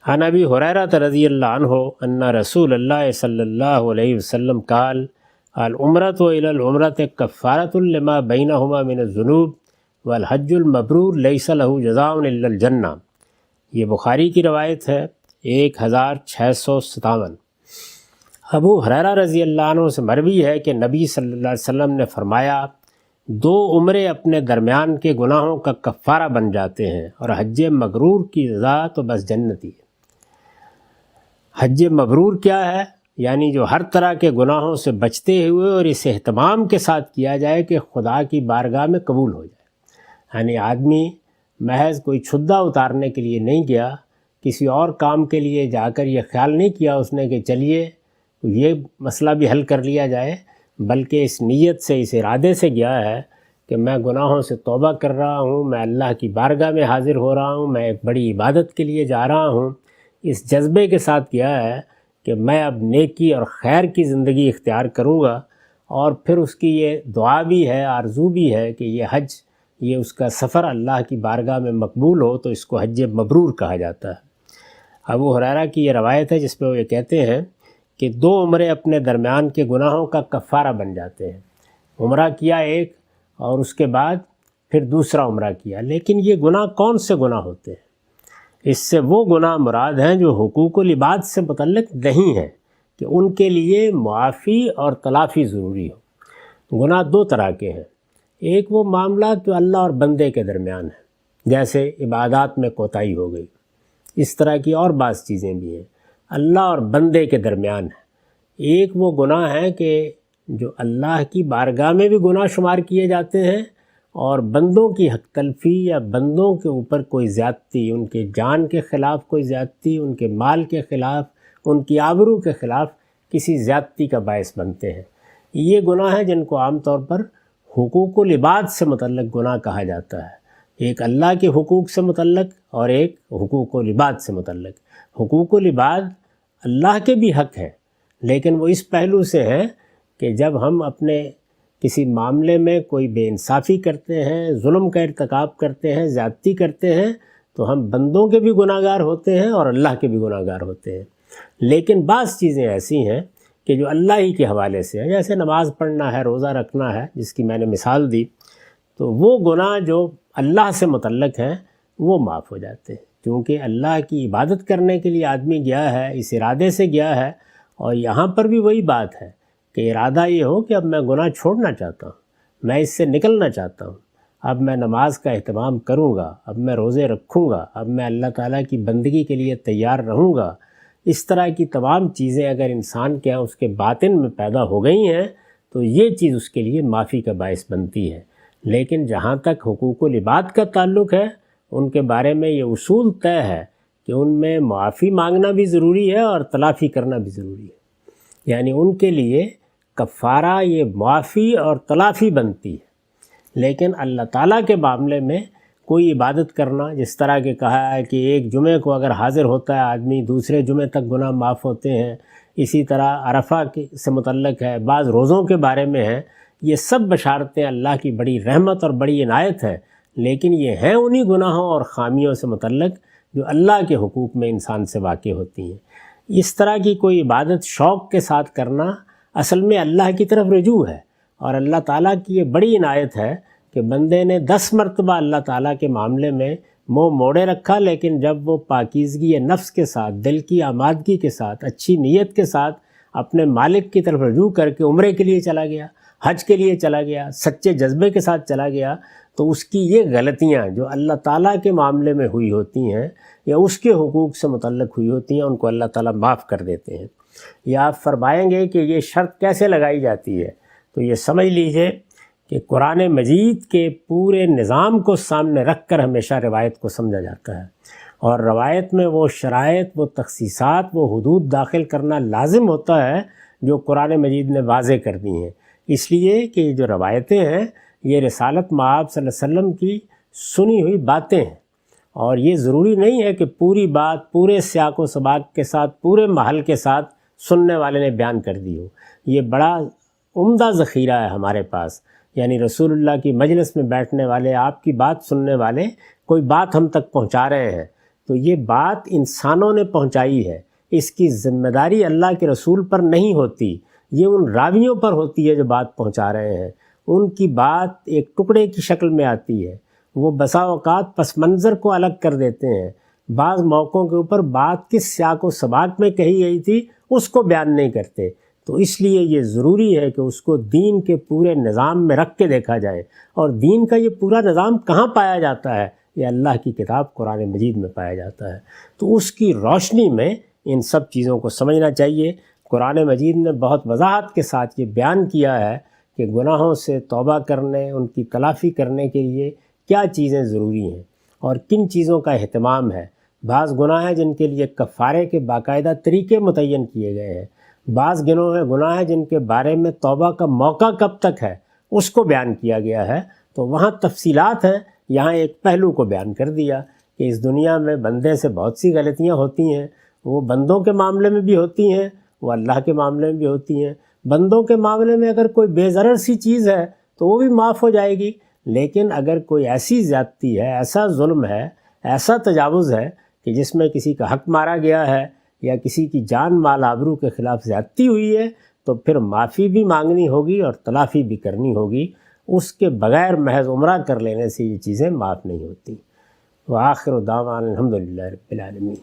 عن ابی ہریرہ رضی اللہ عنہ ان رسول اللہ صلی اللہ علیہ وسلم قال العمرۃ الی العمرۃ کفارۃ لما بینہما من الذنوب والحج المبرور لیس لہ جزاء الا الجنہ۔ یہ بخاری کی روایت ہے 1657۔ ابو ہریرہ رضی اللہ عنہ سے مروی ہے کہ نبی صلی اللہ علیہ وسلم نے فرمایا، دو عمرے اپنے درمیان کے گناہوں کا کفارہ بن جاتے ہیں، اور حج مبرور کی جزا تو بس جنتی ہے۔ حج مبرور کیا ہے؟ یعنی جو ہر طرح کے گناہوں سے بچتے ہوئے اور اس اہتمام کے ساتھ کیا جائے کہ خدا کی بارگاہ میں قبول ہو جائے۔ یعنی آدمی محض کوئی چھدا اتارنے کے لیے نہیں گیا، کسی اور کام کے لیے جا کر یہ خیال نہیں کیا اس نے کہ چلیے یہ مسئلہ بھی حل کر لیا جائے، بلکہ اس نیت سے، اس ارادے سے گیا ہے کہ میں گناہوں سے توبہ کر رہا ہوں، میں اللہ کی بارگاہ میں حاضر ہو رہا ہوں، میں ایک بڑی عبادت کے لیے جا رہا ہوں۔ اس جذبے کے ساتھ کیا ہے کہ میں اب نیکی اور خیر کی زندگی اختیار کروں گا، اور پھر اس کی یہ دعا بھی ہے، آرزو بھی ہے کہ یہ حج، یہ اس کا سفر اللہ کی بارگاہ میں مقبول ہو، تو اس کو حج مبرور کہا جاتا ہے۔ ابو ہریرہ کی یہ روایت ہے جس پہ وہ یہ کہتے ہیں کہ دو عمرے اپنے درمیان کے گناہوں کا کفارہ بن جاتے ہیں۔ عمرہ کیا ایک، اور اس کے بعد پھر دوسرا عمرہ کیا، لیکن یہ گناہ کون سے گناہ ہوتے ہیں؟ اس سے وہ گناہ مراد ہیں جو حقوق العباد سے متعلق نہیں ہیں کہ ان کے لیے معافی اور تلافی ضروری ہو۔ گناہ دو طرح کے ہیں، ایک وہ معاملات جو اللہ اور بندے کے درمیان ہیں، جیسے عبادات میں کوتاہی ہو گئی، اس طرح کی اور بعض چیزیں بھی ہیں، اللہ اور بندے کے درمیان ہے۔ ایک وہ گناہ ہے کہ جو اللہ کی بارگاہ میں بھی گناہ شمار کیے جاتے ہیں، اور بندوں کی حق تلفی یا بندوں کے اوپر کوئی زیادتی، ان کے جان کے خلاف کوئی زیادتی، ان کے مال کے خلاف، ان کی آبرو کے خلاف کسی زیادتی کا باعث بنتے ہیں۔ یہ گناہ ہیں جن کو عام طور پر حقوق العباد سے متعلق گناہ کہا جاتا ہے۔ ایک اللہ کے حقوق سے متعلق اور ایک حقوق العباد سے متعلق۔ حقوق العباد اللہ کے بھی حق ہیں، لیکن وہ اس پہلو سے ہیں کہ جب ہم اپنے کسی معاملے میں کوئی بے انصافی کرتے ہیں، ظلم کا ارتکاب کرتے ہیں، زیادتی کرتے ہیں، تو ہم بندوں کے بھی گناہ گار ہوتے ہیں اور اللہ کے بھی گناہ گار ہوتے ہیں۔ لیکن بعض چیزیں ایسی ہیں کہ جو اللہ ہی کے حوالے سے ہیں، جیسے نماز پڑھنا ہے، روزہ رکھنا ہے، جس کی میں نے مثال دی، تو وہ گناہ جو اللہ سے متعلق ہیں وہ معاف ہو جاتے ہیں، کیونکہ اللہ کی عبادت کرنے کے لیے آدمی گیا ہے، اس ارادے سے گیا ہے۔ اور یہاں پر بھی وہی بات ہے کہ ارادہ یہ ہو کہ اب میں گناہ چھوڑنا چاہتا ہوں، میں اس سے نکلنا چاہتا ہوں، اب میں نماز کا اہتمام کروں گا، اب میں روزے رکھوں گا، اب میں اللہ تعالیٰ کی بندگی کے لیے تیار رہوں گا۔ اس طرح کی تمام چیزیں اگر انسان کے ہاں اس کے باطن میں پیدا ہو گئی ہیں تو یہ چیز اس کے لیے معافی کا باعث بنتی ہے۔ لیکن جہاں تک حقوق العباد کا تعلق ہے، ان کے بارے میں یہ اصول طے ہے کہ ان میں معافی مانگنا بھی ضروری ہے اور تلافی کرنا بھی ضروری ہے۔ یعنی ان کے لیے کفارہ یہ معافی اور تلافی بنتی ہے۔ لیکن اللہ تعالیٰ کے معاملے میں کوئی عبادت کرنا، جس طرح کہ کہا ہے کہ ایک جمعے کو اگر حاضر ہوتا ہے آدمی، دوسرے جمعے تک گناہ معاف ہوتے ہیں، اسی طرح عرفہ سے متعلق ہے، بعض روزوں کے بارے میں ہے، یہ سب بشارتیں اللہ کی بڑی رحمت اور بڑی عنایت ہے، لیکن یہ ہیں انہی گناہوں اور خامیوں سے متعلق جو اللہ کے حقوق میں انسان سے واقع ہوتی ہیں۔ اس طرح کی کوئی عبادت شوق کے ساتھ کرنا اصل میں اللہ کی طرف رجوع ہے، اور اللہ تعالیٰ کی یہ بڑی عنایت ہے کہ بندے نے 10 مرتبہ اللہ تعالیٰ کے معاملے میں منہ موڑے رکھا، لیکن جب وہ پاکیزگی نفس کے ساتھ، دل کی آمادگی کے ساتھ، اچھی نیت کے ساتھ اپنے مالک کی طرف رجوع کر کے عمرے کے لیے چلا گیا، حج کے لیے چلا گیا، سچے جذبے کے ساتھ چلا گیا، تو اس کی یہ غلطیاں جو اللہ تعالیٰ کے معاملے میں ہوئی ہوتی ہیں یا اس کے حقوق سے متعلق ہوئی ہوتی ہیں، ان کو اللہ تعالیٰ معاف کر دیتے ہیں۔ یا آپ فرمائیں گے کہ یہ شرط کیسے لگائی جاتی ہے، تو یہ سمجھ لیجئے کہ قرآن مجید کے پورے نظام کو سامنے رکھ کر ہمیشہ روایت کو سمجھا جاتا ہے، اور روایت میں وہ شرائط، وہ تخصیصات، وہ حدود داخل کرنا لازم ہوتا ہے جو قرآن مجید نے واضح کر دی ہیں، اس لیے کہ جو روایتیں ہیں یہ رسالت مآب صلی اللہ علیہ وسلم کی سنی ہوئی باتیں ہیں، اور یہ ضروری نہیں ہے کہ پوری بات پورے سیاق و سباق کے ساتھ، پورے محل کے ساتھ سننے والے نے بیان کر دی ہو۔ یہ بڑا عمدہ ذخیرہ ہے ہمارے پاس، یعنی رسول اللہ کی مجلس میں بیٹھنے والے، آپ کی بات سننے والے کوئی بات ہم تک پہنچا رہے ہیں، تو یہ بات انسانوں نے پہنچائی ہے، اس کی ذمہ داری اللہ کے رسول پر نہیں ہوتی، یہ ان راویوں پر ہوتی ہے جو بات پہنچا رہے ہیں۔ ان کی بات ایک ٹکڑے کی شکل میں آتی ہے، وہ بسا اوقات پس منظر کو الگ کر دیتے ہیں، بعض موقعوں کے اوپر بات کس سیاق و سباق میں کہی گئی تھی اس کو بیان نہیں کرتے۔ تو اس لیے یہ ضروری ہے کہ اس کو دین کے پورے نظام میں رکھ کے دیکھا جائے، اور دین کا یہ پورا نظام کہاں پایا جاتا ہے؟ یہ اللہ کی کتاب قرآن مجید میں پایا جاتا ہے۔ تو اس کی روشنی میں ان سب چیزوں کو سمجھنا چاہیے۔ قرآن مجید نے بہت وضاحت کے ساتھ یہ بیان کیا ہے کہ گناہوں سے توبہ کرنے، ان کی تلافی کرنے کے لیے کیا چیزیں ضروری ہیں اور کن چیزوں کا اہتمام ہے۔ بعض گناہ ہیں جن کے لیے کفارے کے باقاعدہ طریقے متعین کیے گئے ہیں، بعض گناہ ہیں جن کے بارے میں توبہ کا موقع کب تک ہے اس کو بیان کیا گیا ہے۔ تو وہاں تفصیلات ہیں، یہاں ایک پہلو کو بیان کر دیا کہ اس دنیا میں بندے سے بہت سی غلطیاں ہوتی ہیں، وہ بندوں کے معاملے میں بھی ہوتی ہیں، وہ اللہ کے معاملے میں بھی ہوتی ہیں۔ بندوں کے معاملے میں اگر کوئی بے ضرر سی چیز ہے تو وہ بھی معاف ہو جائے گی، لیکن اگر کوئی ایسی زیادتی ہے، ایسا ظلم ہے، ایسا تجاوز ہے کہ جس میں کسی کا حق مارا گیا ہے یا کسی کی جان مال آبرو کے خلاف زیادتی ہوئی ہے، تو پھر معافی بھی مانگنی ہوگی اور تلافی بھی کرنی ہوگی۔ اس کے بغیر محض عمرہ کر لینے سے یہ چیزیں معاف نہیں ہوتی۔ وآخر دعوانا الحمدللہ رب العالمین۔